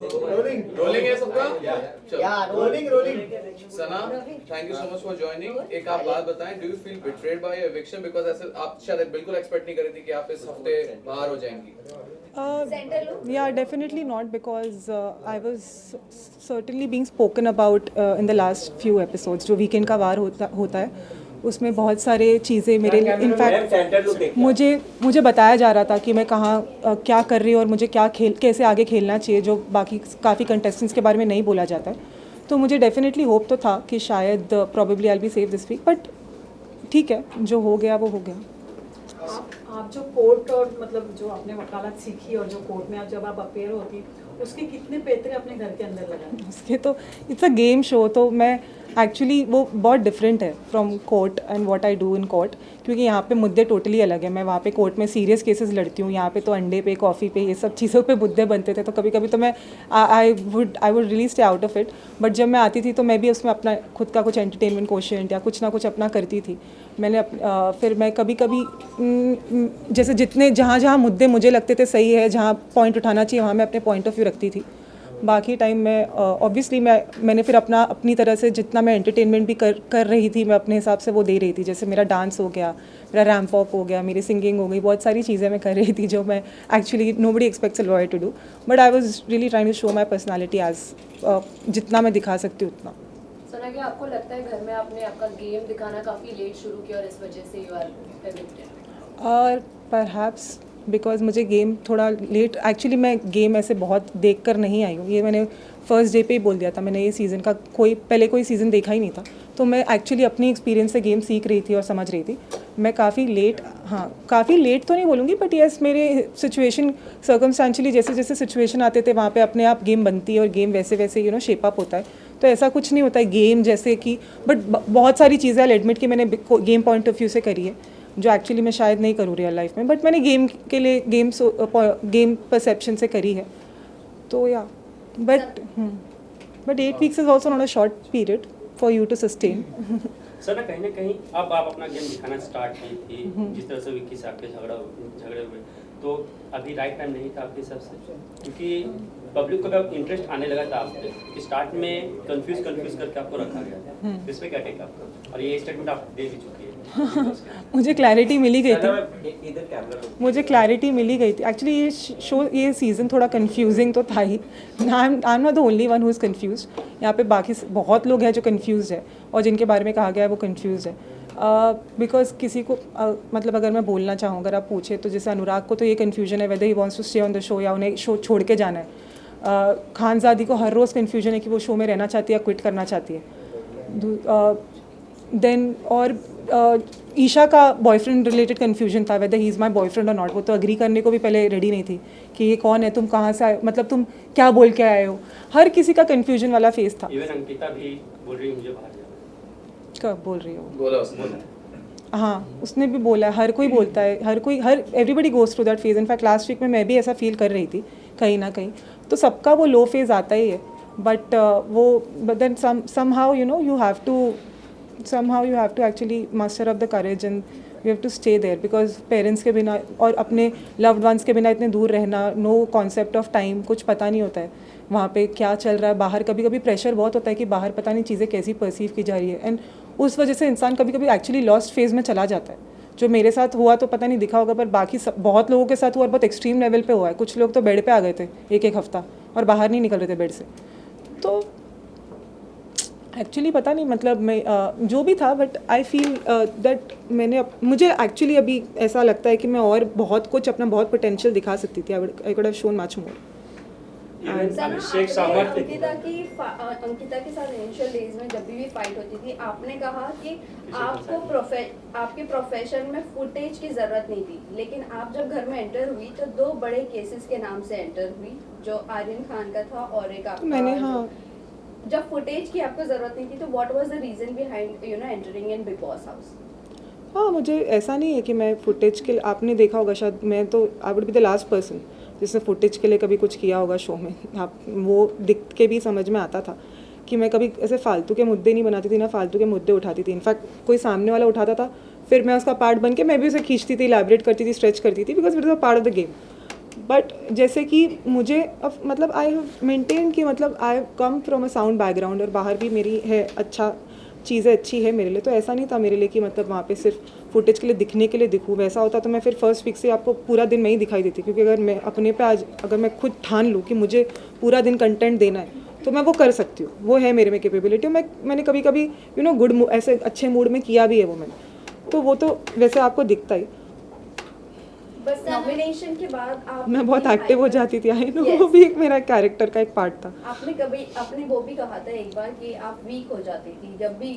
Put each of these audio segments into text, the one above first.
Rolling है सबका? Rolling. Sana, thank you so much for joining. एक आप बात बताएं, do you feel betrayed by eviction? Because ऐसे आप शायद बिल्कुल एक्सपेक्ट नहीं कर रही थी कि आप इस हफ्ते बाहर हो जाएंगी। Yeah, definitely not, because I was certainly being spoken about in the last few episodes. जो वीकेंड का वार होता है उसमें बहुत सारे चीज़ें मेरे इनफैक्ट मुझे बताया जा रहा था कि मैं कहाँ क्या कर रही हूँ और मुझे कैसे आगे खेलना चाहिए, जो बाकी काफ़ी कंटेस्टेंट्स के बारे में नहीं बोला जाता है। तो मुझे डेफिनेटली होप तो था कि शायद probably I be save this week, but ठीक है, जो हो गया वो हो गया। आप जो कोर्ट और मतलब जो आपने वकालत सीखी और जो कोर्ट में जब आप अपेयर होती उसके कितने पैतरे अपने घर के अंदर लगाए? उसके तो इट्स अ गेम शो, तो मैं एक्चुअली वो बहुत डिफरेंट है from court and what I do in court, क्योंकि यहाँ पे मुद्दे टोटली अलग है। मैं वहाँ पे कोर्ट में सीरियस केसेस लड़ती हूँ, यहाँ पे तो अंडे पे, कॉफ़ी पे, ये सब चीज़ों पे मुद्दे बनते थे। तो कभी कभी तो मैं I would really stay out of it. But जब मैं आती थी तो मैं भी उसमें अपना खुद का कुछ एंटरटेनमेंट क्वेश्चन या कुछ ना कुछ अपना करती थी। मैंने फिर मैं कभी कभी जैसे जितने जहाँ मुद्दे मुझे लगते थे सही है, जहाँ पॉइंट उठाना चाहिए, वहाँ मैं अपने पॉइंट ऑफ व्यू रखती थी। बाकी टाइम मैं ऑब्वियसली मैंने फिर अपनी तरह से जितना मैं एंटरटेनमेंट भी कर रही थी, मैं अपने हिसाब से वो दे रही थी। जैसे मेरा डांस हो गया, मेरा रैम्प वॉक हो गया, मेरी सिंगिंग हो गई, बहुत सारी चीज़ें मैं कर रही थी जो मैं actually nobody expects a lawyer to do, but I was really trying to show my personality as जितना मैं दिखा सकती हूँ उतना। सना, क्या आपको लगता है घर में आपने आपका गेम दिखाना काफ़ी लेट शुरू किया और इस वजह से यू आर एविक्टेड? और परहैप्स बिकॉज मुझे गेम थोड़ा लेट, एक्चुअली मैं गेम ऐसे बहुत देख कर नहीं आई हूँ। ये मैंने फर्स्ट डे पे ही बोल दिया था, मैंने ये सीज़न का पहले कोई सीज़न देखा ही नहीं था। तो मैं एक्चुअली अपनी एक्सपीरियंस से गेम सीख रही थी और समझ रही थी। मैं काफ़ी लेट तो नहीं बोलूँगी, बट येस, मेरे सिचुएशन सर्कमस्टेंशियली जैसे जैसे सिचुएशन आते थे वहाँ पे अपने आप गेम बनती है और गेम वैसे वैसे शेप अप होता है। तो ऐसा कुछ नहीं होता है गेम जैसे कि, बट बहुत सारी चीज़ें आई एडमिट कि मैंने गेम पॉइंट ऑफ व्यू से करी है जो एक्चुअली मैं शायद नहीं करूँ रियल लाइफ में, बट मैंने गेम के लिए गेम परसेप्शन से करी है। तो या but 8 weeks is also not a short period for you to sustain. Sir ना कहीं अब आप अपना गेम दिखाना स्टार्ट की थी, जिस तरह से विक्की से आपके झगड़े हुए, तो अभी राइट टाइम नहीं था आपके हिसाब से? क्योंकि पब्लिक को अब इंटरेस्ट आने लगा था आप पे, कि स्टार्ट में कंफ्यूज करके आपको रखा गया था। इस पे क्या टेक आपका? और ये स्टेटमेंट आप दे भी चुकी है। मुझे क्लैरिटी मिली गई थी एक्चुअली। ये सीज़न थोड़ा कंफ्यूजिंग तो था ही। I am not the only one who is confused. यहाँ पे बाकी बहुत लोग हैं जो कन्फ्यूज़ है और जिनके बारे में कहा गया है वो कन्फ्यूज़ है। बिकॉज किसी को मतलब अगर मैं बोलना चाहूँ, अगर आप पूछे तो जैसे अनुराग को तो ये कन्फ्यूजन है whether he wants to stay on the show या उन्हें शो छोड़ के जाना है। खानज़ादी को हर रोज़ कन्फ्यूजन है कि वो शो में रहना चाहती है या क्विट करना चाहती है। देन और ईशा का बॉयफ्रेंड रिलेटेड कन्फ्यूजन था weather he is my boyfriend और नॉट। वो तो अग्री करने को भी पहले रेडी नहीं थी कि ये कौन है, तुम कहाँ से आए, मतलब तुम क्या बोल के आए हो। हर किसी का कन्फ्यूजन वाला फेस था। इवन अंकिता भी बोल रही मुझे बाहर जाना। कब बोल रही हो? बोला उसने। हाँ, उसने भी बोला है, हर कोई बोलता है, हर everybody goes through that phase. In fact last week में मैं भी ऐसा फील कर रही थी कहीं ना कहीं। तो सबका वो लो फेज़ आता ही है, but then somehow you have to actually muster up the courage and you have to stay there, because parents के बिना और अपने loved ones के बिना इतने दूर रहना, no concept of time, कुछ पता नहीं होता है वहाँ पे क्या चल रहा है बाहर। कभी कभी प्रेशर बहुत होता है कि बाहर पता नहीं चीज़ें कैसी परसीव की जा रही है, एंड उस वजह से इंसान कभी कभी एक्चुअली लॉस्ट फेज़ में चला जाता है। जो मेरे साथ हुआ तो पता नहीं दिखा होगा, पर बाकी बहुत लोगों के साथ हुआ और बहुत एक्सट्रीम लेवल पे हुआ है। कुछ लोग तो बेड पे आ गए थे एक हफ्ता और बाहर नहीं निकल रहे थे बेड से। तो एक्चुअली पता नहीं, मतलब मैं जो भी था, बट आई फील दैट मुझे एक्चुअली अभी ऐसा लगता है कि मैं और बहुत कुछ अपना बहुत पोटेंशियल दिखा सकती थी। I could have shown much more. Ankita के साथ इनिशियल डेज में जब भी फाइट होती थी, आपने कहा कि आपके प्रोफेशन में फुटेज की जरूरत नहीं थी, लेकिन आप जब घर में एंटर हुई तो 2 बड़े केसेस के नाम से एंटर हुई, जो आर्यन खान का था और एक आपका। मैंने जब फुटेज की आपको जरूरत नहीं थी तो what was the reason behind entering in Bigg Boss house? हाँ, मुझे ऐसा नहीं है कि मैं फुटेज के लिए, आपने देखा होगा शायद, मैं तो I would be the last person जिसने फुटेज के लिए कभी कुछ किया होगा शो में। आप वो दिख के भी समझ में आता था कि मैं कभी ऐसे फालतू के मुद्दे नहीं बनाती थी, ना फालतू के मुद्दे उठाती थी। इनफैक्ट कोई सामने वाला उठाता था, फिर मैं उसका पार्ट बन के मैं भी उसे खींचती थी, इलैबोरेट करती थी, स्ट्रेच करती थी, because it is a part of the game. But जैसे कि मुझे अब मतलब आई हैव मेंटेन कि मतलब I have come from a sound background और बाहर भी मेरी है अच्छा चीज़ें अच्छी है मेरे लिए, तो ऐसा नहीं था मेरे लिए कि मतलब वहाँ पे सिर्फ फुटेज के लिए दिखने के लिए दिखूँ। वैसा होता तो मैं फिर फर्स्ट वीक से आपको पूरा दिन में ही दिखाई देती, क्योंकि अगर मैं अपने पे आज अगर मैं खुद ठान लूँ कि मुझे पूरा दिन कंटेंट देना है तो मैं वो कर सकती हूँ, वो है मेरे में कैपेबिलिटी। मैंने कभी कभी यू नो गुड ऐसे अच्छे मूड में किया भी है वो मैंने, तो वो तो वैसे आपको दिखता ही। बस नॉमिनेशन के बाद आप मैं बहुत एक्टिव हो जाती थी, आई नो, Yes. वो भी एक मेरा कैरेक्टर का एक पार्ट था। आपने वो भी कहा था एक बार कि आप वीक हो जाती थी जब भी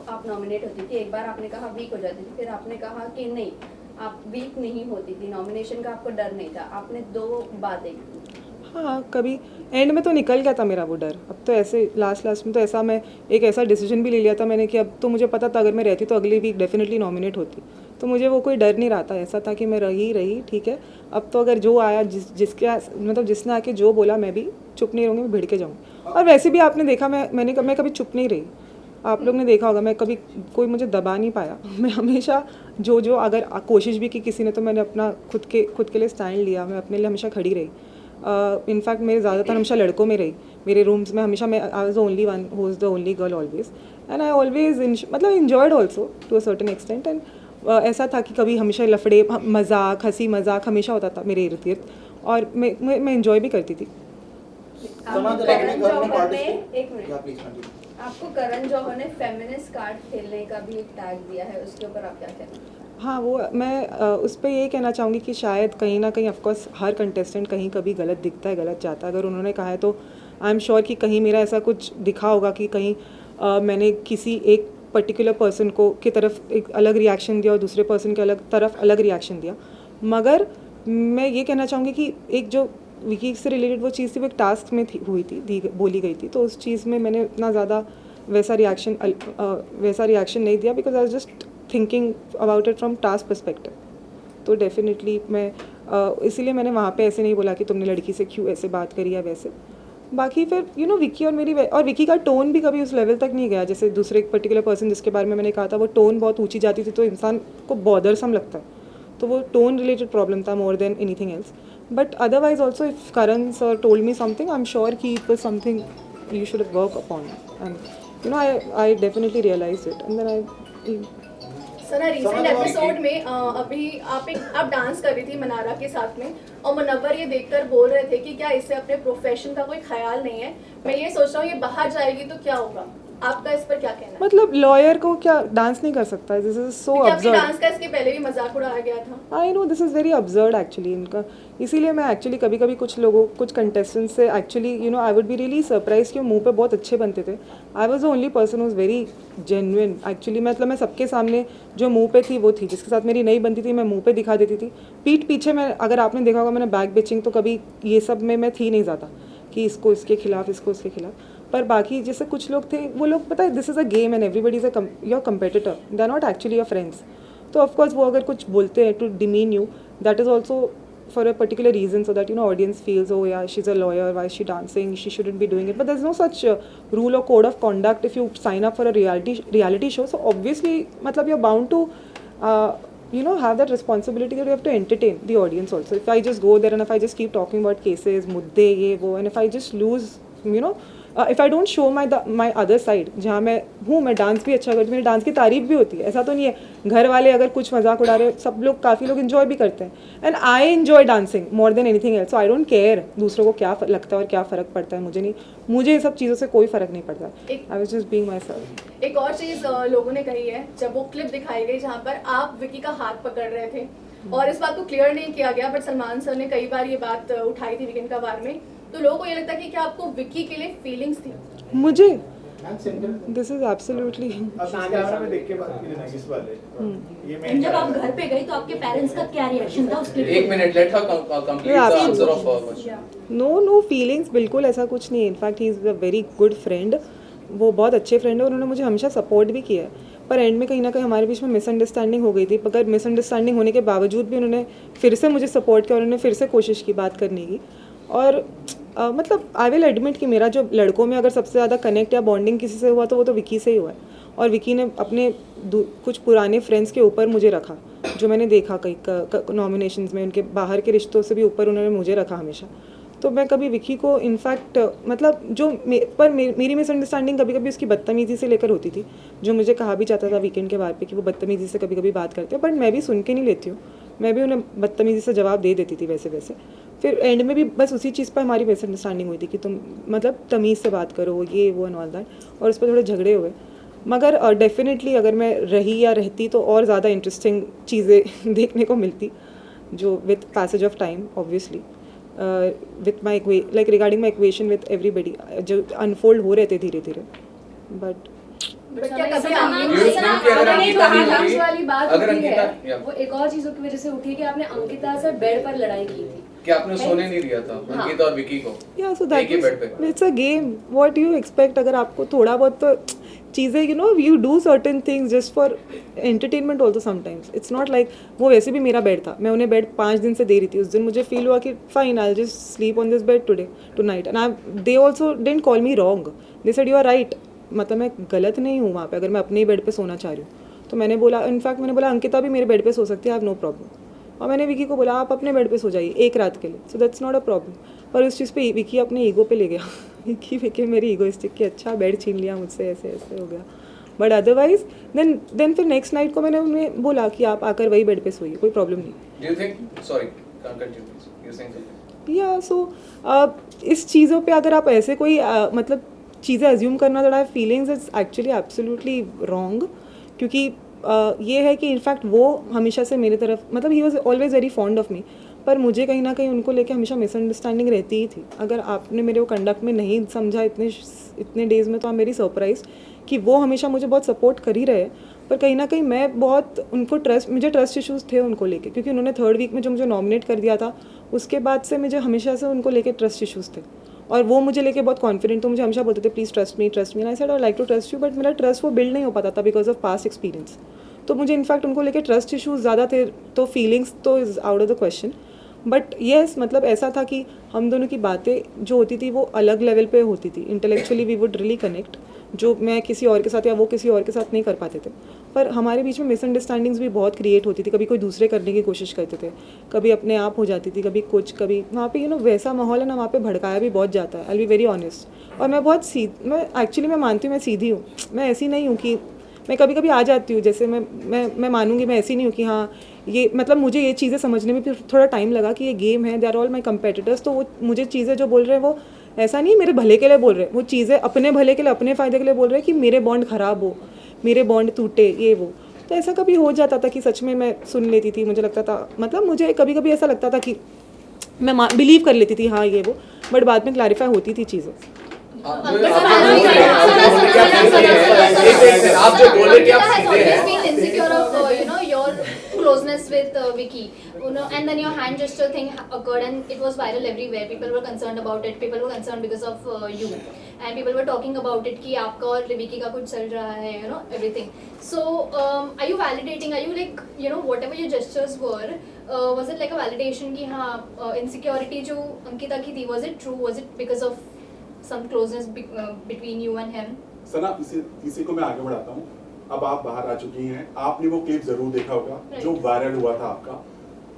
आप नॉमिनेट होती थी। एक बार आपने कहा वीक हो जाती थी, फिर आपने कहा कि नहीं आप वीक नहीं होती थी, नॉमिनेशन का आपको डर नहीं था। आपने दो बातें की। हाँ, कभी एंड में तो निकल गया था मेरा वो डर। अब तो ऐसे लास्ट में तो ऐसा मैं एक ऐसा डिसीजन भी ले लिया था मैंने कि अब तो मुझे पता था अगर मैं रहती तो अगली वीक डेफिनेटली नॉमिनेट होती, तो मुझे वो कोई डर नहीं रहा था। ऐसा था कि मैं रही ठीक है, अब तो अगर जो आया जिसने आके जो बोला मैं भी चुप नहीं रहूँगी, मैं भिड़ के जाऊँगी। और वैसे भी आपने देखा मैं कभी चुप नहीं रही, आप लोग ने देखा होगा मैं कभी कोई मुझे दबा नहीं पाया। मैं हमेशा जो अगर कोशिश भी की किसी ने तो मैंने अपना खुद के लिए स्टैंड लिया, मैं अपने लिए हमेशा खड़ी रही। इनफैक्ट मेरे ज़्यादातर हमेशा लड़कों में रही, मेरे रूम्स में हमेशा मैं I was the only one who is the only girl always, and I always मतलब enjoyed also to a certain extent. And ऐसा था कि कभी हमेशा लफड़े मजाक हंसी मजाक हमेशा होता था मेरे इर्द गिर्द, और मैं इन्जॉय भी करती थी। आपको करण जौहर ने फेमिनिस्ट कार्ड खेलने का भी एक टैग दिया है, उसके ऊपर आप क्या कहना? हाँ, वो मैं उस पर ये कहना चाहूँगी कि शायद कहीं ना कहीं ऑफकोर्स हर कंटेस्टेंट कहीं कभी गलत दिखता है, गलत जाता है। अगर उन्होंने कहा है तो आई एम श्योर कि कहीं मेरा ऐसा कुछ दिखा होगा कि कहीं मैंने किसी एक पर्टिकुलर पर्सन की तरफ एक अलग रिएक्शन दिया और दूसरे पर्सन के तरफ अलग रिएक्शन दिया। मगर मैं ये कहना चाहूँगी कि एक जो विकी से रिलेटेड वो चीज़ थी वो एक टास्क में बोली गई थी, तो उस चीज़ में मैंने इतना ज़्यादा वैसा रिएक्शन नहीं दिया, because I was just thinking about it from task perspective. तो डेफिनेटली मैं इसीलिए मैंने वहाँ पे ऐसे नहीं बोला कि तुमने लड़की से क्यों ऐसे बात करी या वैसे। बाकी फिर विकी और विकी का टोन भी कभी उस लेवल तक नहीं गया, जैसे दूसरे एक पर्टिकुलर पर्सन जिसके बारे में मैंने कहा था वो टोन बहुत ऊंची जाती थी तो इंसान को बॉदरसम लगता है, तो वो टोन रिलेटेड प्रॉब्लम था more than anything else. But otherwise also if Karan sir told me something I am sure कि it was something you should work upon, and I definitely realise it and then I. Sir recent episode में अभी आप dance कर रही थी मनारा के साथ में, और मुनव्वर ये देखकर बोल रहे थे कि क्या इससे अपने प्रोफेशन का कोई ख्याल नहीं है। मैं ये सोच रहा हूँ ये बाहर जाएगी तो क्या होगा, आपका इस पर क्या कहना है? मतलब लॉयर को क्या डांस नहीं कर सकता, this is so absurd. Dance का इसके पहले भी मजाक उड़ाया गया था। I know this is very absurd actually इनका, इसीलिए मैं एक्चुअली कभी कभी कुछ कंटेस्टेंट्स से actually I would be really surprise कि मुंह पे बहुत अच्छे बनते थे। I was the only person who is very genuine actually, मतलब मैं सबके सामने जो मुंह पे थी वो थी, जिसके साथ मेरी नहीं बनती थी मैं मुंह पे दिखा देती थी। पीठ पीछे मैं, अगर आपने देखा होगा मैंने बैक बिचिंग तो कभी ये सब में मैं थी नहीं ज़्यादा कि इसको इसके खिलाफ इसको इसके खिलाफ। पर बाकी जैसे कुछ लोग थे वो लोग पता है this is a game and everybody is your competitor, they are not actually your friends. तो ऑफकोर्स वो अगर कुछ बोलते हैं to demean you, that is also for a particular reason, so that audience feels oh yeah she is a lawyer, why she dancing, she shouldn't be doing it, but there is no such rule or code of conduct if you sign up for a reality show. So obviously मतलब you are bound to have that responsibility that you have to entertain the audience also. If I just go there and if I just keep talking about cases, mudde, ye, wo, and if I just lose, if I don't show my other side, जहाँ मैं dance भी अच्छा करती हूँ, मेरी dance की तारीफ भी होती है, ऐसा तो नहीं है। घर वाले अगर कुछ मजाक उड़ा रहे, सब लोग काफ़ी लोग इन्जॉय भी करते हैं, and I enjoy dancing more than anything else, so I don't care दूसरों को क्या लगता है और क्या फ़र्क पड़ता है, मुझे ये सब चीज़ों से कोई फ़र्क नहीं पड़ता। I was just being my self. एक और चीज़ लोगों ने कही है, जब वो क्लिप दिखाई गई जहाँ पर आप विकी का हाथ पकड़ रहे थे, और इस बात को क्लियर नहीं किया गया, बट सलमान सर ने कई बार ये बात उठाई थी वीकेंड का वार में, तो लोगों को ये लगता है कि क्या आपको विकी के लिए फीलिंग्स थी? मुझे दिस इज एब्सोल्युटली, जब आप घर पे गई तो आपके पेरेंट्स का क्या रिएक्शन था उस क्लिप? एक minute, let her complete the answer of question. No feelings, बिल्कुल ऐसा कुछ नहीं है। In fact he is a very good friend, वो बहुत अच्छे फ्रेंड है, उन्होंने मुझे हमेशा सपोर्ट भी किया है। पर एंड में कहीं ना कहीं हमारे बीच में मिसअंडरस्टैंडिंग हो गई थी, मगर मिसअंडरस्टैंडिंग होने के बावजूद भी उन्होंने फिर से मुझे सपोर्ट किया, उन्होंने फिर से कोशिश की बात करने की। और मतलब आई विल एडमिट कि मेरा जो लड़कों में अगर सबसे ज़्यादा कनेक्ट या बॉन्डिंग किसी से हुआ तो वो तो विकी से ही हुआ है, और विकी ने अपने कुछ पुराने फ्रेंड्स के ऊपर मुझे रखा, जो मैंने देखा कई नॉमिनेशंस में, उनके बाहर के रिश्तों से भी ऊपर उन्होंने मुझे रखा हमेशा। तो मैं कभी विकी को इनफैक्ट मतलब जो मेरी मिसअंडरस्टैंडिंग कभी कभी उसकी बदतमीज़ी से लेकर होती थी, जो मुझे कहा भी जाता था वीकेंड के बार पे कि वो बदतमीज़ी से कभी कभी बात करते हैं, बट मैं भी सुन के नहीं लेती हूँ, मैं भी उन्हें बदतमीज़ी से जवाब दे देती थी वैसे वैसे। फिर एंड में भी बस उसी चीज़ पर हमारी मिसअंडरस्टैंडिंग हुई थी कि तुम मतलब तमीज़ से बात करो, ये वो एंड ऑल दैट, और उस पर थोड़े झगड़े हुए। मगर डेफिनेटली अगर मैं रही या रहती तो और ज़्यादा इंटरेस्टिंग चीज़ें देखने को मिलती, जो with passage of time obviously, with my like regarding my equation with everybody, जो अनफोल्ड हो रहे थे धीरे धीरे। बट क्या कभी अगर अंकिता, वो एक और चीजों की वजह से उठी है कि आपने अंकिता से बेड पर लड़ाई की थी कि आपने सोने नहीं दिया था अंकिता और विकी को। या सो दैट एक ही बेड पे। It's a game, what you expect. अगर आपको थोड़ा बहुत तो चीज़ें you do certain things just for entertainment also sometimes. It's not like वो वैसे भी मेरा बेड था, मैं उन्हें बेड 5 दिन से दे रही थी। उस दिन मुझे फील हुआ कि fine I just sleep on this bed tonight, and they also didn't call me wrong, they said you are right. मतलब मैं गलत नहीं हूँ वहाँ पे, अगर मैं अपने ही बेड पे सोना चाह रही हूँ तो मैंने बोला, इनफैक्ट मैंने बोला अंकिता भी मेरे बेड पे सो सकती है, आई हैव नो प्रॉब्लम। और मैंने विकी को बोला आप अपने बेड पे सो जाइए एक रात के लिए, so that's not a problem. पर उस चीज़ पे विकी अपने ईगो पे ले गया विकी मेरी ईगोइस्टिक कि अच्छा बेड छीन लिया मुझसे, ऐसे ऐसे हो गया। बट अदरवाइज देन फिर नेक्स्ट नाइट को मैंने उन्हें बोला कि आप आकर वही बेड पे सोइए, कोई प्रॉब्लम नहीं। Do you think, sorry, can't continue please. You're saying something. या सो इस चीज़ों पे अगर आप ऐसे कोई मतलब चीज़ें अज्यूम करना that I feelings it's actually absolutely wrong, क्योंकि ये है कि इनफैक्ट वो हमेशा से मेरी तरफ मतलब he was always very fond of me, पर मुझे कहीं ना कहीं उनको लेके हमेशा मिसअंडरस्टैंडिंग रहती ही थी। अगर आपने मेरे को कंडक्ट में नहीं समझा इतने डेज़ में तो आप मेरी सरप्राइज कि वो हमेशा मुझे बहुत सपोर्ट कर ही रहे, पर कहीं ना कहीं मैं बहुत उनको मुझे ट्रस्ट इश्यूज़ थे उनको लेके, क्योंकि उन्होंने 3rd वीक में जो मुझे नॉमिनेट कर दिया था उसके बाद से मुझे हमेशा से उनको लेके ट्रस्ट इश्यूज़ थे, और वो मुझे लेके बहुत कॉन्फिडेंट, तो मुझे हमेशा बोलते थे please trust me and I said I like to trust you, but मेरा ट्रस्ट वो बिल्ड नहीं हो पाता था बिकॉज ऑफ पास्ट एक्सपीरियंस। तो मुझे इनफैक्ट उनको लेके ट्रस्ट इश्यूज़ ज़्यादा थे, तो फीलिंग्स तो is out of the question. But yes मतलब ऐसा था कि हम दोनों की बातें जो होती थी वो अलग लेवल पे होती थी, intellectually we would really connect, जो मैं किसी और के साथ या वो किसी और के साथ नहीं कर पाते थे। पर हमारे बीच में मिसअंडरस्टैंडिंग्स भी बहुत क्रिएट होती थी, कभी कोई दूसरे करने की कोशिश करते थे, कभी अपने आप हो जाती थी, कभी कुछ, कभी वहाँ पे वैसा माहौल है ना, वहाँ पे भड़काया भी बहुत जाता है, आई बी वेरी ऑनेस्ट। और मैं बहुत मैं एक्चुअली मैं मानती हूँ मैं सीधी हूँ, मैं ऐसी नहीं हूँ कि मैं कभी कभी आ जाती हूँ, जैसे मैं मानूंगी, मैं ऐसी नहीं हूँ कि हाँ ये मतलब मुझे ये चीज़ें समझने में फिर थोड़ा टाइम लगा कि ये गेम है, they are all my competitors, तो वो मुझे चीज़ें जो बोल रहे हैं वो ऐसा नहीं मेरे भले के लिए बोल रहे हैं, वो चीज़ें अपने भले के लिए अपने फ़ायदे के लिए बोल रहे हैं कि मेरे बॉन्ड ख़राब हो, मेरे बॉन्ड टूटे, ये वो। तो ऐसा कभी हो जाता था कि सच में मैं सुन लेती थी, मुझे लगता था मतलब मुझे कभी कभी ऐसा लगता था कि मैं बिलीव कर लेती थी हाँ ये वो, बट बाद में क्लैरिफाई होती थी चीज़ें। आप जो बोले कि आप सीधे हैं, closeness with Vicky, and then your hand gesture thing occurred and it was viral everywhere. People were concerned about it. People were concerned because of you, and people were talking about it कि आपका और Vicky का कुछ चल रहा है, everything. So are you validating? Are you like whatever your gestures were, was it like a validation कि हाँ insecurity जो अंकिता की थी, was it true? Was it because of some closeness between you and him? सना इसी को मैं आगे बढ़ाता हूँ। अब आप बाहर आ चुकी हैं, आपने वो क्लिप जरूर देखा होगा जो वायरल हुआ था आपका,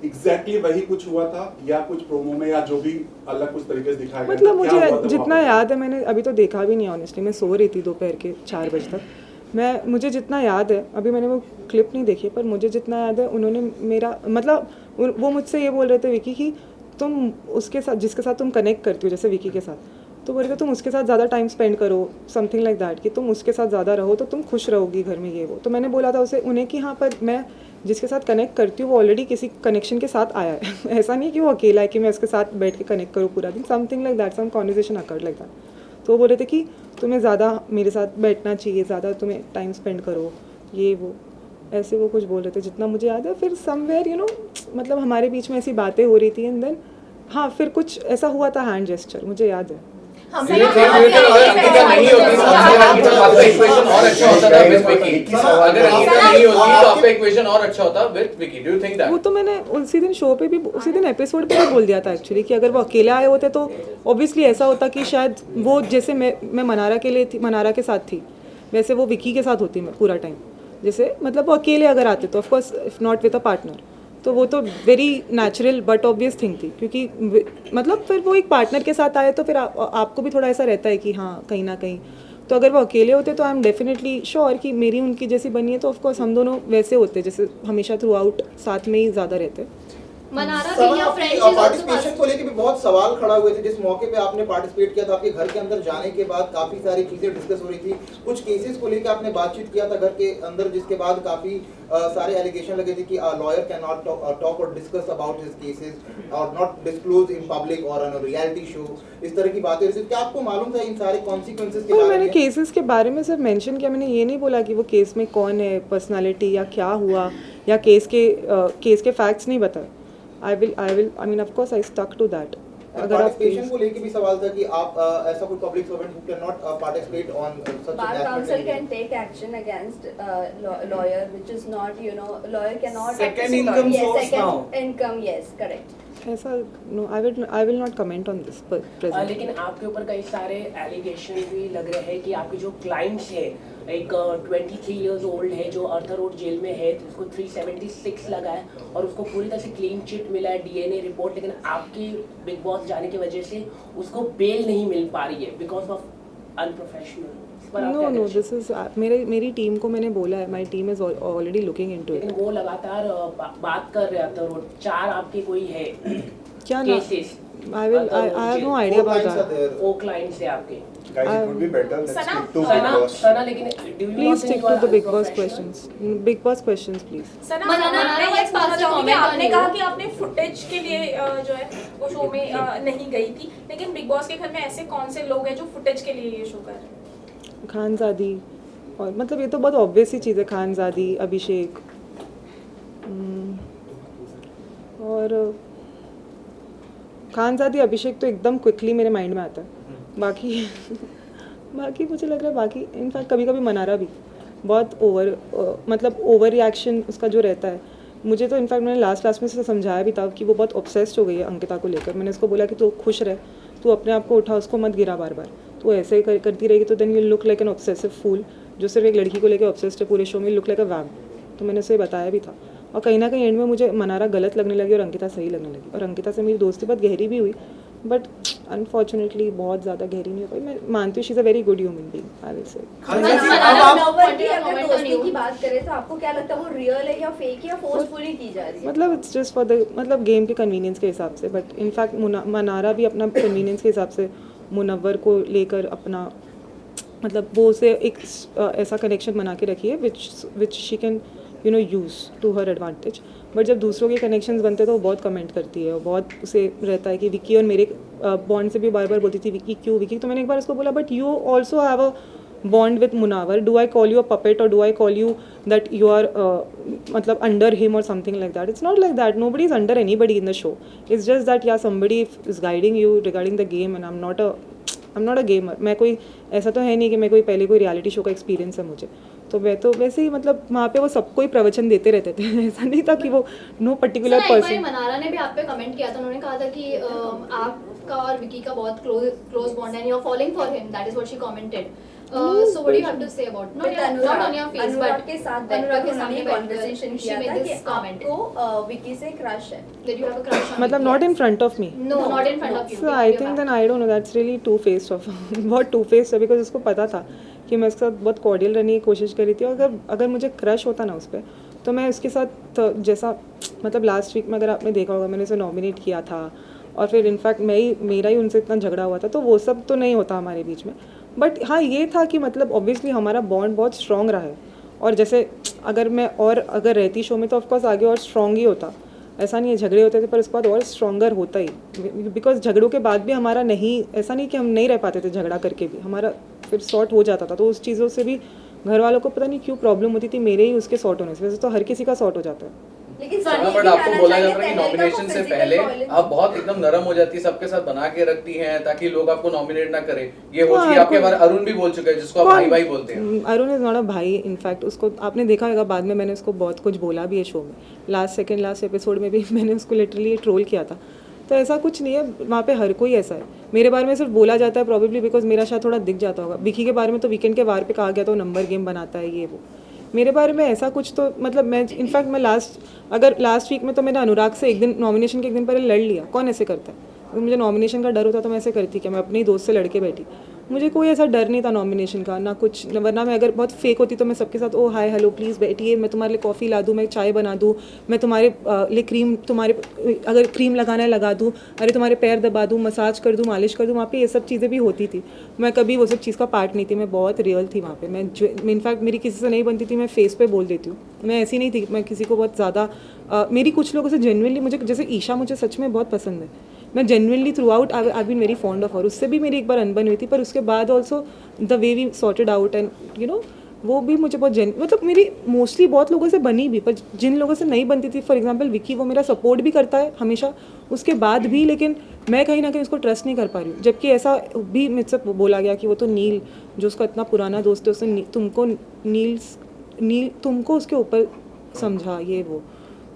एग्जैक्टली वही कुछ हुआ था या कुछ प्रोमो में या जो भी अलग कुछ तरीके से दिखाया गया? मतलब मुझे जितना याद है, मैंने अभी तो देखा भी नहीं ऑनेस्टली, मैं सो रही थी दोपहर के 4 बजे तक। मुझे जितना याद है, अभी मैंने वो क्लिप नहीं देखी, पर मुझे जितना याद है उन्होंने मेरा मतलब वो मुझसे ये बोल रहे थे विकी कि तुम उसके साथ जिसके साथ तुम कनेक्ट करती हो, जैसे विकी के साथ, तो बोल रहे थे तुम उसके साथ ज़्यादा टाइम स्पेंड करो, समथिंग लाइक दैट, कि तुम उसके साथ ज़्यादा रहो तो तुम खुश रहोगी घर में, ये वो। तो मैंने बोला था उन्हें कि हाँ पर मैं जिसके साथ कनेक्ट करती हूँ वो ऑलरेडी किसी कनेक्शन के साथ आया है ऐसा नहीं कि वो अकेला है कि मैं उसके साथ बैठ के कनेक्ट करूँ पूरा दिन, something like that, some conversation awkward like that. तो वो बोल रहे थे कि तुम्हें ज़्यादा मेरे साथ बैठना चाहिए, ज़्यादा तुम्हें टाइम स्पेंड करो, ये वो, ऐसे वो कुछ बोल रहे थे जितना मुझे याद है। फिर समवेयर मतलब हमारे बीच में ऐसी बातें हो रही थी, एंड देन हाँ फिर कुछ ऐसा हुआ था हैंड जेस्चर, मुझे याद है। अंकिता नहीं होती तो आपका इक्वेशन और अच्छा होता था विद विकी। अगर अंकिता नहीं होती तो आपका इक्वेशन और अच्छा होता with Vicky. Do you think that? वो तो मैंने उसी दिन शो पे भी, उसी दिन एपिसोड पे भी बोल दिया था एक्चुअली कि अगर वो अकेले आए होते तो ऑब्वियसली ऐसा होता कि शायद वो जैसे मैं मनारा के लिए थी, मनारा के साथ थी, वैसे वो विकी के साथ होती मैं पूरा टाइम। जैसे मतलब वो अकेले अगर आते तो of course if not with a partner तो वो तो very natural but obvious thing थी, क्योंकि मतलब फिर वो एक पार्टनर के साथ आए तो फिर आपको भी थोड़ा ऐसा रहता है कि हाँ कहीं ना कहीं, तो अगर वो अकेले होते तो आई एम डेफिनेटली श्योर कि मेरी उनकी जैसी बनी है तो ऑफकोर्स हम दोनों वैसे होते जैसे हमेशा थ्रू आउट साथ में ही ज़्यादा रहते। मनारा सना, भी या आपकी फ्रेंड्स पार्टिसिपेशन को लेकर भी बहुत सवाल खड़ा हुए थे जिस मौके पे आपने पार्टिसिपेट किया था। आपके घर के अंदर जाने के बाद काफी सारी चीजें डिस्कस हो रही थी, कुछ केसेस को लेकर आपने बातचीत किया था घर के अंदर, जिसके बाद काफी सारे एलिगेशन लगे थे कि लॉयर कैन नॉट टॉक और डिस्कस अबाउट हिज केसेस और नॉट डिस्क्लोज इन पब्लिक और ऑन अ रियलिटी शो, इस तरह की बातें। क्या आपको मालूम था इन सारे कॉन्सिक्वेंसेस के बारे में? मैंने केसेस के बारे में सिर्फ मेंशन किया, मैंने ये नहीं बोला कि वो केस में कौन है, पर्सनालिटी या क्या हुआ, या केस के फैक्ट्स नहीं बताए। I mean of course I stuck to that. अगर पार्टिसिपेशन को लेके भी सवाल था कि आप ऐसा कोई public servant who cannot participate on such Bar a council can take action against lawyer, which is not, you know, lawyer cannot. Second income yes, source second now. income, yes, correct. ऐसा no, I will not comment on this present. लेकिन आपके ऊपर कई सारे allegation भी लग रहे हैं कि आपके जो क्लाइंट्स है, एक 23 इयर्स ओल्ड है जो अर्थर रोड जेल में है, उसको 376 लगा है और उसको पूरी तरह से क्लीन चिट मिला है, DNA रिपोर्ट, लेकिन आपके बिग बॉस जाने की वजह से उसको बेल नहीं मिल पा रही है because of unprofessional. No, this is मेरी टीम को मैंने बोला है, my team is already looking into it. लेकिन वो लगातार बात कर रहे थे, वो 4 आपके कोई है क्या ना cases, I have no idea about that. 4 clients है आपके। Guys, it would be better. Let's Sana? stick to Big Boss. सना, लेकिन do you Please not stick think to you are the Big Boss unprofessional? questions. Big Boss questions, please. सना, मनारा, मैं ये let's pass पूछना the चाहूंगी कि comment on आपने you. कहा कि आपने फुटेज के लिए जो है वो शो में नहीं गई थी, लेकिन बिग बॉस के घर में ऐसे कौन से लोग हैं जो फुटेज के लिए ये शो कर रहे हैं? खानजादी, और मतलब ये तो बहुत ऑब्वियस ही चीज़ है, खानजादी, अभिषेक, और खानजादी अभिषेक तो एकदम क्विकली मेरे माइंड में आता है। बाकी मुझे लग रहा है बाकी इनफैक्ट कभी कभी मनारा भी बहुत ओवर रिएक्शन उसका जो रहता है। मुझे तो इनफैक्ट मैंने लास्ट में से समझाया भी था कि वो बहुत ऑब्सेस्ड हो गई है अंकिता को लेकर। मैंने उसको बोला कि तू खुश रह, तू अपने आप को उठा, उसको मत गिरा बार बार, तू ऐसे ही करती रहेगी तो then you look like an obsessive fool जो सिर्फ एक लड़की को लेकर ऑब्सेस्ड है पूरे शो में, लुक लाइक अ वैम्प। तो मैंने उसे बताया भी था, और कहीं ना कहीं एंड में मुझे मनारा गलत लगने लगी और अंकिता सही लगने लगी, और अंकिता से मेरी दोस्ती बहुत गहरी भी हुई, बट अनफॉर्चुनेटली बहुत ज़्यादा गहरी नहीं हो पाई। मैं मानती हूँ she is a very good human being, I will say. अगर दोस्ती की बात करें तो आपको क्या लगता है वो रियल है या फेक है या फोर्सफुली की जा रही है? मतलब इट्स जस्ट फॉर द मतलब गेम के कन्वीनियंस के हिसाब से, बट इनफैक्ट मनारा भी अपना कन्वीनियंस के हिसाब से मुनव्वर को लेकर अपना मतलब वो उसे एक ऐसा कनेक्शन बना के रखी है which she can use to her advantage. But जब दूसरों के कनेक्शंस बनते हैं तो वो बहुत कमेंट करती है और बहुत उसे रहता है कि विकी और मेरे बॉन्ड से भी बार बार बोलती थी विकी क्यों विकी। तो मैंने एक बार उसको बोला but you also have a bond with Munawar. Do I call you a puppet or do I call you that you are matlab under him or something like that? It's not like that. Nobody is under anybody in the show. It's just that yeah, somebody is guiding you regarding the game and I'm not a gamer. मैं कोई ऐसा तो है नहीं कि मैं कोई पहले कोई रियलिटी शो का एक्सपीरियंस है मुझे, तो मैं तो वैसे ही मतलब वहाँ पे वो सबको ही प्रवचन देते रहते थे ऐसा नहीं था कि वो नो पर्टिकुलर पर्सन। मनारा ने भी आप पे कमेंट किया था, उन्होंने कहा था कि आपका और विकी का बहुत क्लोज बॉन्ड है, you are following for him, that is what she commented. So what do you have to say about not on your face but के साथ अनुराग के सामने कन्वर्सेशन किया था कि आपको विकी से क्रश है, that you have a crush on मतलब not in front of me. no not in front of you. So I think then I don't know, that's really two faced of बहुत two faced है because उसको पता था कि मैं उसके साथ बहुत कॉर्डियल रहने की कोशिश करी थी, और अगर मुझे क्रश होता ना उस पर तो मैं उसके साथ जैसा मतलब लास्ट वीक में अगर आपने देखा होगा मैंने उसे नॉमिनेट किया था और फिर इनफैक्ट मेरा ही उनसे इतना झगड़ा हुआ था, तो वो सब तो नहीं होता हमारे बीच में। बट हाँ ये था कि मतलब ऑब्वियसली हमारा बॉन्ड बहुत स्ट्रॉन्ग रहा है, और जैसे अगर रहती शो में तो ऑफकोर्स आगे और स्ट्रॉन्ग ही होता, ऐसा नहीं है झगड़े होते थे पर उसके बाद और स्ट्रॉन्गर होता ही, बिकॉज झगड़ों के बाद भी हमारा नहीं ऐसा नहीं कि हम नहीं रह पाते थे, झगड़ा करके भी हमारा फिर सॉर्ट हो जाता था। तो उस चीज़ों से भी घर वालों को पता नहीं क्यों प्रॉब्लम होती थी, मेरे ही उसके सॉर्ट होने से, वैसे तो हर किसी का सॉर्ट हो जाता है। लेकिन बट आपको बोला जाता है कि नॉमिनेशन से पहले आप बहुत एकदम नरम हो जाती है, सबके साथ बना के रखती हैं ताकि लोग आपको नॉमिनेट ना करें। ये हो चुकी है आपके बारे अरुण भी बोल चुका है जिसको आप भाई भाई बोलते हैं। अरुण इज नॉट अ भाई, इनफैक्ट उसको आपने देखा होगा बाद में मैंने उसको बहुत कुछ बोला भी है शो में, लास्ट एपिसोड में भी मैंने उसको लिटरली ट्रोल किया था। तो ऐसा कुछ नहीं है, वहाँ पे हर कोई ऐसा है। मेरे बारे में सिर्फ बोला जाता है प्रॉबेबली बिकॉज मेरा शायद थोड़ा दिख जाता होगा। विकी के बारे में तो वीकेंड के वार पे कहा गया तो नंबर गेम बनाता है ये वो। मेरे बारे में ऐसा कुछ तो मतलब मैं इनफैक्ट मैं लास्ट वीक में तो मैंने अनुराग से एक दिन नॉमिनेशन के एक दिन पहले लड़ लिया। कौन ऐसे करता है? अगर मुझे नॉमिनेशन का डर होता तो मैं ऐसे करती कि मैं अपने ही दोस्त से लड़के बैठी। मुझे कोई ऐसा डर नहीं था नॉमिनेशन का, ना कुछ, वरना मैं अगर बहुत फेक होती तो मैं सबके साथ ओ हाय हेलो प्लीज़ बैठिए, मैं तुम्हारे लिए कॉफ़ी ला दूँ, मैं चाय बना दूँ, मैं तुम्हारे लिए क्रीम, तुम्हारे अगर क्रीम लगाना है लगा दूँ, अरे तुम्हारे पैर दबा दूँ, मसाज कर दूँ, मालिश कर दूँ। वहाँ पे ये सब चीज़ें भी होती थी। मैं कभी वो सब चीज़ का पार्ट नहीं थी, मैं बहुत रियल थी वहाँ पे। मैं इनफैक्ट मेरी किसी से नहीं बनती थी, मैं फेस पे बोल देती हूँ। मैं ऐसी नहीं थी, मैं किसी को बहुत ज़्यादा मेरी कुछ लोगों से जेन्युइनली, मुझे जैसे ईशा मुझे सच में बहुत पसंद है, मैं genuinely throughout I been very fond of her. उससे भी मेरी एक बार अनबन हुई थी, पर उसके बाद also the way we sorted out and you know वो भी मुझे बहुत मतलब मेरी मोस्टली बहुत लोगों से बनी भी, पर जिन लोगों से नहीं बनती थी, फॉर एग्जांपल विकी, वो मेरा सपोर्ट भी करता है हमेशा उसके बाद भी, लेकिन मैं कहीं ना कहीं उसको ट्रस्ट नहीं कर पा रही हूँ। जबकि ऐसा भी मुझसे बोला गया कि वो तो नील, जो उसका इतना पुराना दोस्त है, उसने तुमको उसके ऊपर समझा,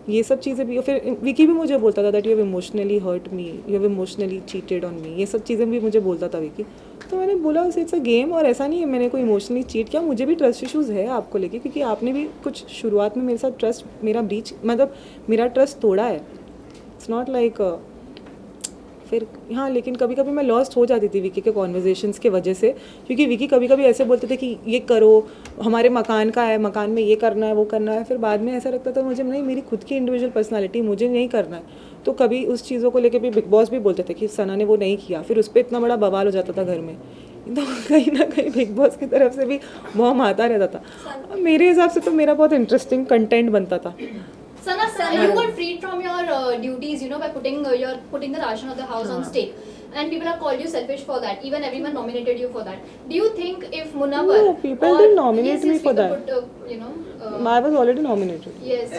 ये सब चीज़ें भी। फिर विकी भी मुझे बोलता था that you have emotionally hurt me, you have emotionally cheated on me, ये सब चीज़ें भी मुझे बोलता था विकी। तो मैंने बोला इट्स अ गेम, और ऐसा नहीं है मैंने कोई इमोशनली चीट किया। मुझे भी ट्रस्ट इशूज़ है आपको लेके, क्योंकि आपने भी कुछ शुरुआत में मेरे साथ ट्रस्ट, मेरा ब्रीच, मतलब मेरा ट्रस्ट तोड़ा है। इट्स नॉट लाइक फिर हाँ, लेकिन कभी कभी मैं लॉस्ट हो जाती थी विकी के कॉन्वर्जेशंस के वजह से, क्योंकि विकी कभी कभी ऐसे बोलते थे कि ये करो, हमारे मकान का है, मकान में ये करना है, वो करना है। फिर बाद में ऐसा लगता था मुझे नहीं, मेरी खुद की इंडिविजुअल पर्सनालिटी, मुझे नहीं करना है। तो कभी उस चीज़ों को लेकर भी बिग बॉस भी बोलते थे कि सना ने वो नहीं किया, फिर उस पर इतना बड़ा बवाल हो जाता था घर में। तो कहीं ना कहीं बिग बॉस की तरफ से भी बॉम आता रहता था। मेरे हिसाब से तो मेरा बहुत इंटरेस्टिंग कंटेंट बनता था। Sana, you got freed from your duties, by putting the ration of the house on stake, and people have called you selfish for that. Even everyone nominated you for that. Do you think if Munawar? No, people didn't nominate me for that. I was already nominated. Yes.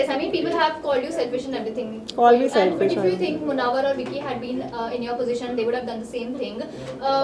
I mean, people have called you selfish and everything. Call me selfish. But if you think Munawar or Vicky had been in your position, they would have done the same thing.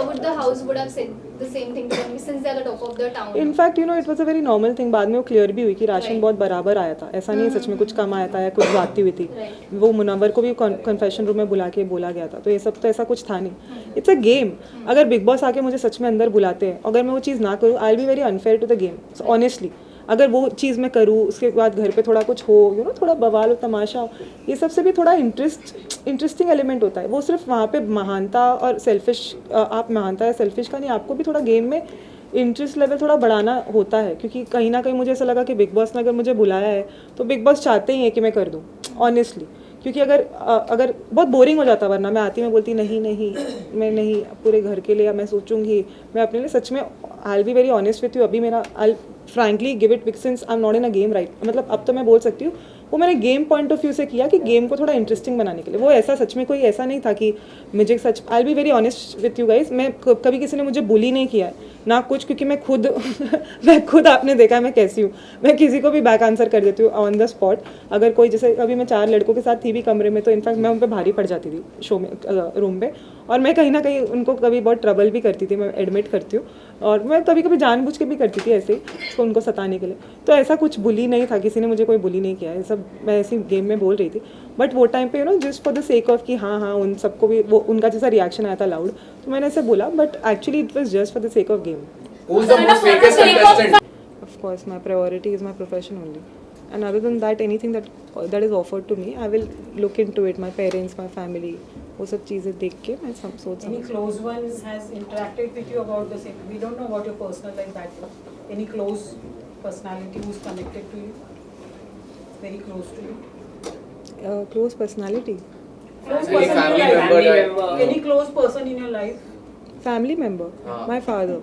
Would the house would have said the same thing to them, since they are the top of the town? In fact, it was a very normal thing. बाद में वो clear भी हुई कि ration बहुत बराबर आया था, ऐसा नहीं है सच में कुछ कम आया था या कुछ ज्यादती हुई थी। वो मुनव्वर को भी कन्फेशन रूम में बुला के बोला गया था, तो ये सब तो ऐसा कुछ था नहीं। It's a game. अगर बिग बॉस आके मुझे सच में अंदर बुलाते हैं, अगर मैं वो चीज़ ना करूँ, I will be very unfair to the game honestly. अगर वो चीज़ मैं करूँ, उसके बाद घर पे थोड़ा कुछ हो, थोड़ा बवाल हो, तमाशा हो, ये सबसे भी थोड़ा इंटरेस्टिंग एलिमेंट होता है। वो सिर्फ वहाँ पे महानता और सेल्फिश, आप महानता या सेल्फिश का नहीं, आपको भी थोड़ा गेम में इंटरेस्ट लेवल थोड़ा बढ़ाना होता है। क्योंकि कहीं ना कहीं मुझे ऐसा लगा कि बिग बॉस ने अगर मुझे बुलाया है तो बिग बॉस चाहते ही हैं कि मैं कर दूँ ऑनेस्टली। क्योंकि अगर बहुत बोरिंग हो जाता, वरना मैं आती, मैं बोलती नहीं मैं नहीं, पूरे घर के लिए मैं सोचूंगी, मैं अपने लिए सच में आई will be very honest with you. अभी मेरा आई frankly give it big since I am not in a game right, मतलब अब तो मैं बोल सकती हूँ वो मैंने गेम पॉइंट ऑफ व्यू से किया कि गेम को थोड़ा इंटरेस्टिंग बनाने के लिए। वो ऐसा सच में कोई ऐसा नहीं था कि मुझे सच, I will be very honest with you guys, मैं कभी किसी ने मुझे बुली नहीं किया है ना कुछ, क्योंकि मैं खुद आपने देखा है मैं कैसी हूँ, मैं किसी को भी बैक आंसर कर देती हूँ ऑन द स्पॉट। अगर कोई, जैसे अभी मैं 4 लड़कों के साथ थी भी कमरे में, तो इनफैक्ट मैं उन पर भारी पड़ जाती थी शो में, रूम पे, और मैं कहीं ना कहीं उनको कभी बहुत ट्रबल भी करती थी, मैं एडमिट करती हूँ, और मैं कभी कभी जानबूझ के भी करती थी ऐसे ही उनको सताने के लिए। तो ऐसा कुछ बुली नहीं था, किसी ने मुझे कोई बुली नहीं किया है, सब मैं ऐसी गेम में बोल रही थी। बट वो टाइम पे just for the sake of कि हाँ उन सबको भी वो उनका जैसा रिएक्शन आया था लाउड, तो मैंने ऐसे बोला, but actually it was just for the sake of game. Who's the most fakest contestant? Of course, my priority is my profession only. And other than that, anything that is offered to me, I will look into it. My parents, my family, वो सब चीज़ें देख के मैं सब सोच। Any close one has interacted with you about the same? We don't know about your personal life that much. Any close personality who's connected to you, very close to you? Close personality. Close Any person in family your life. member? Any close person in your life? Family member. My father.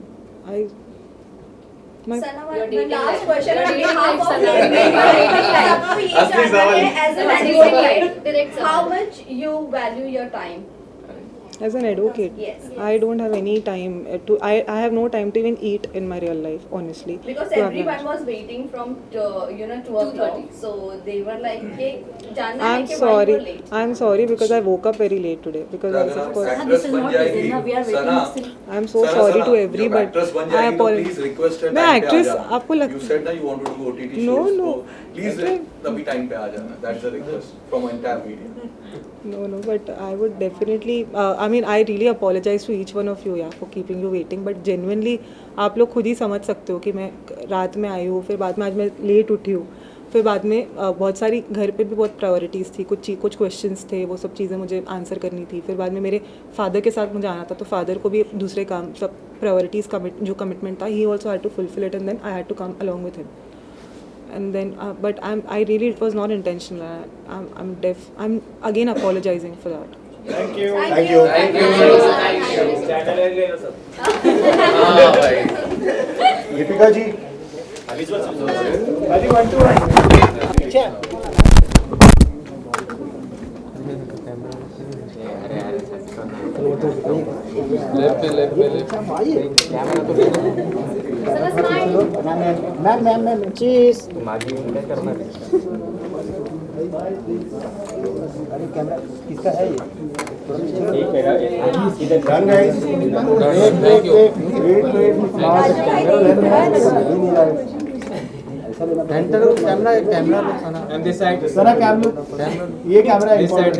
Sana, Your dating last life. question Your on dating behalf life, of Sana. your dating life. सबको ये असली जानना सवाल। है as an Direct advocate, Direct how सवाल। much you value your time? As an advocate, Yes. I don't have any time to. I have no time to even eat in my real life, honestly. Because to have everyone lunch. was waiting from 2 o'clock, so they were like, "Hey, जानना है I'm कि why sorry. you were late?" I'm sorry because I woke up very late today. Because I was, of course, actress बन जाएगी सना, I'm so sorry to everybody. Actress बन I जाएगी तो apologize. Please request है मैं time पे आ actress, जाना। आपको You said that you want to do OTT No, shows, no. so please तभी टाइम पे आ जाना, that's the request from entire media. No, but I would definitely, I mean, I really apologize to each one of you, yeah, for keeping you waiting. But genuinely, आप लोग खुद ही समझ सकते हो कि मैं रात में आई हूँ, फिर बाद में आज मैं लेट उठी हूँ, फिर बाद में बहुत सारी घर पे भी बहुत प्रायोरिटीज़ थी, कुछ क्वेश्चंस थे, वो सब चीज़ें मुझे आंसर करनी थी. फिर बाद में मेरे फादर के साथ मुझे आना था, तो फादर को भी दूसरे काम, सब प्रायोरिटीज़ जो कमिटमेंट था, he also had to fulfil it, and then I had to come along with him. And then but I really, it was not intentional. I'm again apologizing for that. Thank you. Thank you. Thank you. हाँ भाई. दीपिका जी. अभी 1 to 1. Ma'am चीज अरे camera किसका है ये? Done guys. Thank you. Camera and this side Sana camera ये camera this side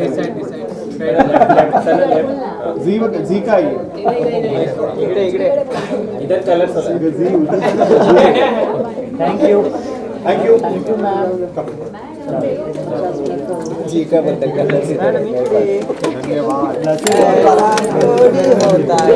जी का ये इकडे इधर colour sir thank you ma'am जी का बंदा कलर से धन्यवाद होता है.